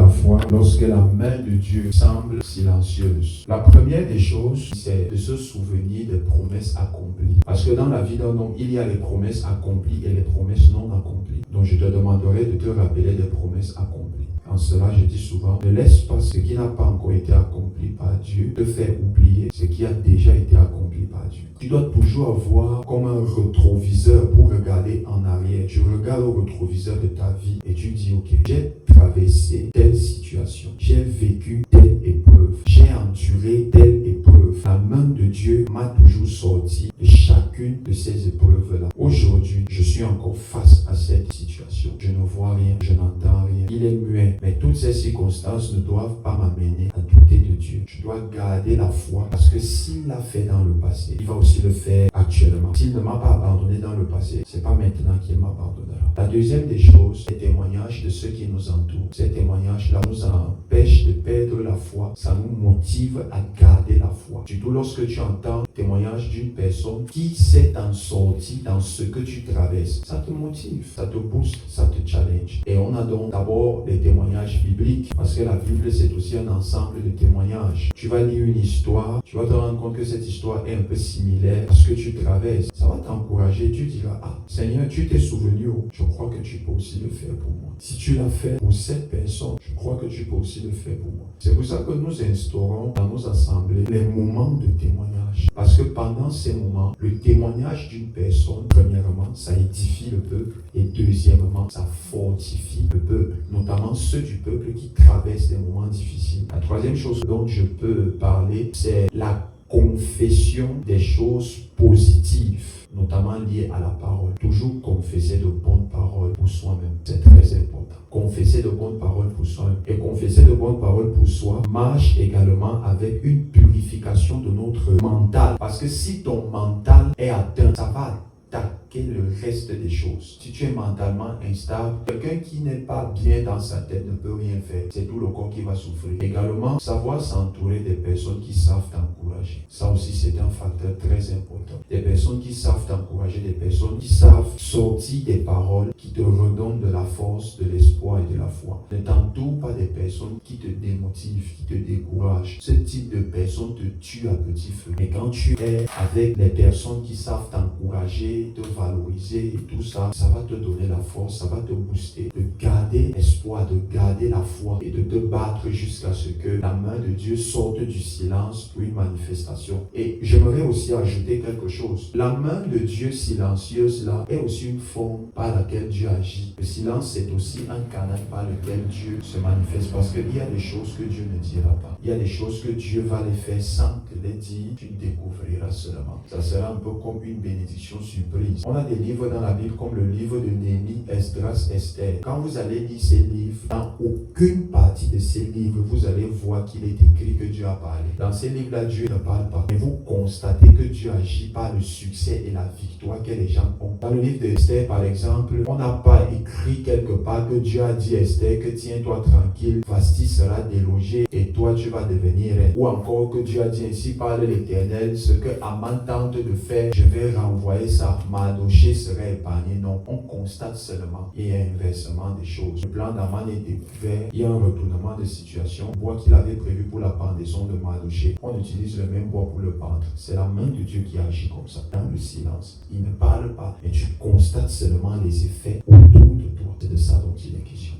la foi lorsque la main de Dieu semble silencieuse. La première des choses, c'est de se souvenir des promesses accomplies. Parce que dans la vie d'un homme, il y a les promesses accomplies et les promesses non accomplies. Donc je te demanderai de te rappeler des promesses accomplies. En cela, je dis souvent, ne laisse pas ce qui n'a pas encore été accompli par Dieu te faire oublier ce qui a déjà été accompli par Dieu. Tu dois toujours avoir comme un rétroviseur pour regarder en arrière. Tu regardes au rétroviseur de ta vie et tu dis, ok, j'ai traversé telle situation, j'ai vécu telle épreuve, j'ai enduré telle épreuve. La main de Dieu m'a toujours sorti de chacune de ces épreuves-là. Aujourd'hui, je suis encore face à cette situation. Je ne vois rien, je n'entends rien. Il est muet. Mais toutes ces circonstances ne doivent pas m'amener à douter de Dieu. Je dois garder la foi parce que s'il l'a fait dans le passé, il va aussi le faire actuellement. S'il ne m'a pas abandonné dans le passé, c'est pas maintenant qu'il m'abandonnera. La deuxième des choses, les témoignages de ceux qui nous entourent. Ces témoignages-là nous empêchent de perdre la foi. Ça nous motive à garder la foi. Surtout lorsque tu entends le témoignage d'une personne qui s'est en sortie dans ce que tu traverses. Ça te motive, ça te booste, ça te challenge. Et on a donc d'abord les témoignages bibliques, parce que la Bible c'est aussi un ensemble de témoignages. Tu vas lire une histoire, tu vas te rendre compte que cette histoire est un peu similaire à ce que tu traverses. Ça va t'encourager, tu diras, ah Seigneur, tu t'es souvenu, je crois que tu peux aussi le faire pour moi. Si tu l'as fait pour cette personne, je crois que tu peux aussi le faire pour moi. C'est pour ça que nous instaurons dans nos assemblées les moments de témoignage. Parce que pendant ces moments, le témoignage d'une personne, premièrement, ça édifie le peuple et deuxièmement, ça fortifie le peuple, notamment ceux du peuple qui traversent des moments difficiles. La troisième chose dont je peux parler, c'est la confession des choses positives, notamment liées à la parole. Toujours confesser de bonnes paroles pour soi-même, c'est très important. Confesser de bonnes paroles pour soi-même. Et confesser de bonnes paroles pour soi marche également avec une purification de notre mental. Parce que si ton mental est atteint, ça va attaquer le reste des choses. Si tu es mentalement instable, quelqu'un qui n'est pas bien dans sa tête ne peut rien faire. C'est tout le corps qui va souffrir. Également, savoir s'entourer des personnes qui savent t'encourager. Ça aussi, c'est un facteur très important. Des personnes qui savent t'encourager, des personnes qui savent sortir des paroles qui te redonnent de la force, de l'espoir et de la foi. Ne t'entoure pas des personnes qui te démotivent, qui te découragent. Ce type de personnes te tue à petit feu. Et quand tu es avec les personnes qui savent t'encourager, te valoriser et tout ça, ça va te donner la force, ça va te booster, de garder espoir, de garder la foi et de te battre jusqu'à ce que la main de Dieu sorte du silence pour une manifestation. Et j'aimerais aussi ajouter quelque chose. La main de Dieu silencieuse là est aussi une forme par laquelle Dieu agit. Le silence c'est aussi un canal par lequel Dieu se manifeste parce qu'il y a des choses que Dieu ne dira pas. Il y a des choses que Dieu va les faire sans te les dire, tu découvriras seulement. Ça sera un peu comme une bénédiction surprise. On a des livres dans la Bible comme le livre de Néhémie, Esdras, Esther. Quand vous allez lire ces livres, dans aucune partie de ces livres, vous allez voir qu'il est écrit que Dieu a parlé. Dans ces livres-là, Dieu ne parle pas. Mais vous constatez que Dieu agit par le succès et la victoire que les gens ont. Dans le livre d'Esther, par exemple, on n'a pas écrit quelque part que Dieu a dit à Esther que tiens-toi tranquille, Vasti sera délogé et toi tu vas devenir reine. Ou encore que Dieu a dit ainsi parle l'Éternel, ce que Aman tente de faire, je vais renvoyer ça. Mardochée serait épargné. Non, on constate seulement il y a un inversement des choses. Le plan d'Aman est découvert, il y a un retournement de situation. Le bois qu'il avait prévu pour la pendaison de Mardochée, on utilise le même bois pour le pendre. C'est la main de Dieu qui agit comme ça, dans le silence. Il ne parle pas, mais tu constates seulement les effets autour de toi. C'est de ça dont il est question.